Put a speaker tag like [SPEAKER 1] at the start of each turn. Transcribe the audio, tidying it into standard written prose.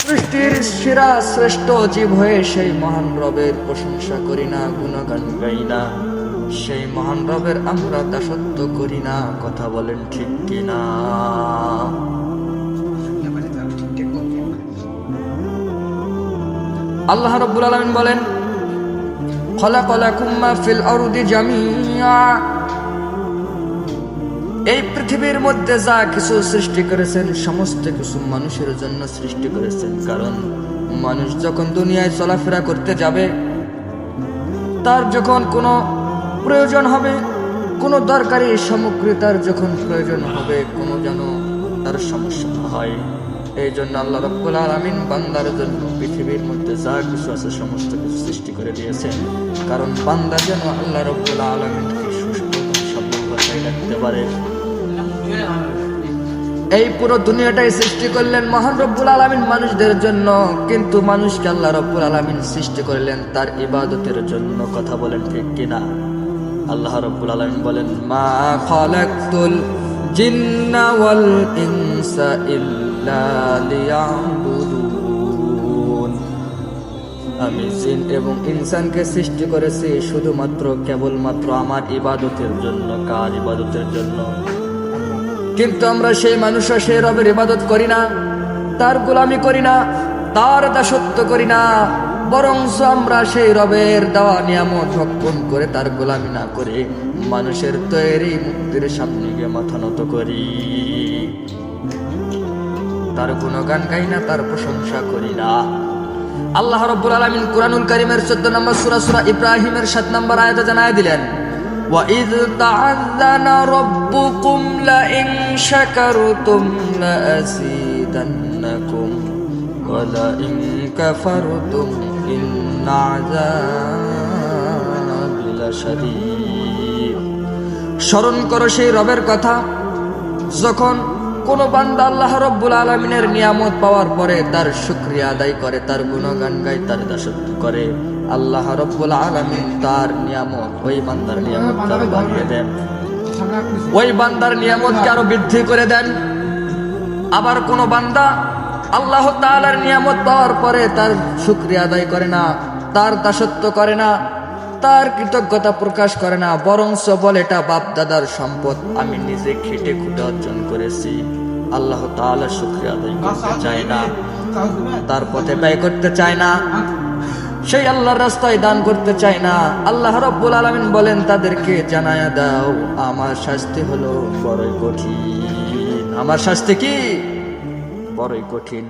[SPEAKER 1] সৃষ্টির সেরা শ্রেষ্ঠ জীব হয়ে সেই মহান রবের প্রশংসা করি না, গুণগান গাই না। সেই মহান রবের আমরা দাসত্ব করি না। কথা বলেন ঠিক কিনা? আল্লাহ রাব্বুল আলামিন বলেন, খালাকালাকুম মা ফিল আরদি জামিআ। এই পৃথিবীর মধ্যে যা কিছু সৃষ্টি করেছেন সমস্ত কিছু মানুষের জন্য সৃষ্টি করেছেন। কারণ মানুষ যখন দুনিয়ায় চলাফেরা করতে যাবে, তার যখন কোনো প্রয়োজন হবে, কোনো দরকারি সামগ্রী তার যখন প্রয়োজন হবে, কোনো যেন তার সমস্যা হয়, এই জন্য আল্লাহ রাব্বুল আলামিন বান্দার জন্য পৃথিবীর মধ্যে যা কিছু আছে সমস্ত কিছু সৃষ্টি করে দিয়েছেন। কারণ বান্দা যেন আল্লাহ রাব্বুল আলামিনকে সুস্থ সবলভাবে রাখতে পারে। এই পুরো দুনিয়াটাই সৃষ্টি করলেন মহান রব্বুল আলামিন মানুষদের জন্য, কিন্তু মানুষকে আল্লাহ রাব্বুল আলামিন সৃষ্টি করলেন তার ইবাদতের জন্য। কথা বলেন ঠিক কিনা? আল্লাহ রাব্বুল আলামিন বলেন, মা খালাকতুল জিন্না ওয়াল ইনসা ইল্লা লিয়াবুদুন। আমি জিন এবং ইনসানকে সৃষ্টি করেছি শুধুমাত্র কেবলমাত্র আমার ইবাদতের জন্য। কার ইবাদতের জন্য? কিন্তু আমরা সেই মানুষরা সেই রবের ইবাদত করি না, তার গোলামি করি না, তার দাসত্ব করি না, বরং আমরা সেই রবের দেওয়া নিয়ামত ভক্ষণ করে তার গোলামি না করে মানুষের তৈরি মুক্তির সামনে গিয়ে মাথা নত করি। তার গুণগান গাই না, তার প্রশংসা করি না। আল্লাহ রাব্বুল আলামিন কুরআনুল কারীমের 14 নম্বর সূরা সূরা ইব্রাহিমের 7 নম্বর আয়াতে জানায় দিলেন, وَإِذْ تَعَذَّنَ رَبُّكُمْ لَئِنْ شَكَرْتُمْ لَأَزِيدَنَّكُمْ وَلَئِنْ كَفَرْتُمْ إِنَّ عَذَابِي لَشَدِيدٌ। স্মরণ করো সেই রবের কথা, যখন কোন বান্দা আল্লাহ রাব্বুল আলামিনের নিয়ামত পাওয়ার পরে তার শুকরিয়া আদায় করে, তার গুণগান গায়, তার দাসত্ব করে, আল্লাহ রাব্বুল আলামিন তার নিয়ামত, ওই বান্দার নিয়ামত আরো বাড়িয়ে দেন, ওই বান্দার নিয়ামতকে আরো বৃদ্ধি করে দেন। আবার কোন বান্দা আল্লাহ তাআলার নিয়ামত পাওয়ার পরে তার শুকরিয়া আদায় করে না, তার দাসত্ব করে না, তার কৃতজ্ঞতা প্রকাশ করে না, বরঞ্চ বলে এটা বাপ দাদার সম্পদ, আমি নিজে খেটে খুঁটে অর্জন করেছি। আল্লাহ তাআলা শুকরিয়া আদায় করতে চায় না, তার পথে ব্যয় করতে চায় না, সেই আল্লাহর রাস্তায় দান করতে চায় না। আল্লাহ রাব্বুল আলামিন বলেন, তাদেরকে জানায়া দাও আমার শাস্তি হলো বড়ই কঠিন। আমার শাস্তি কি? বড়ই কঠিন।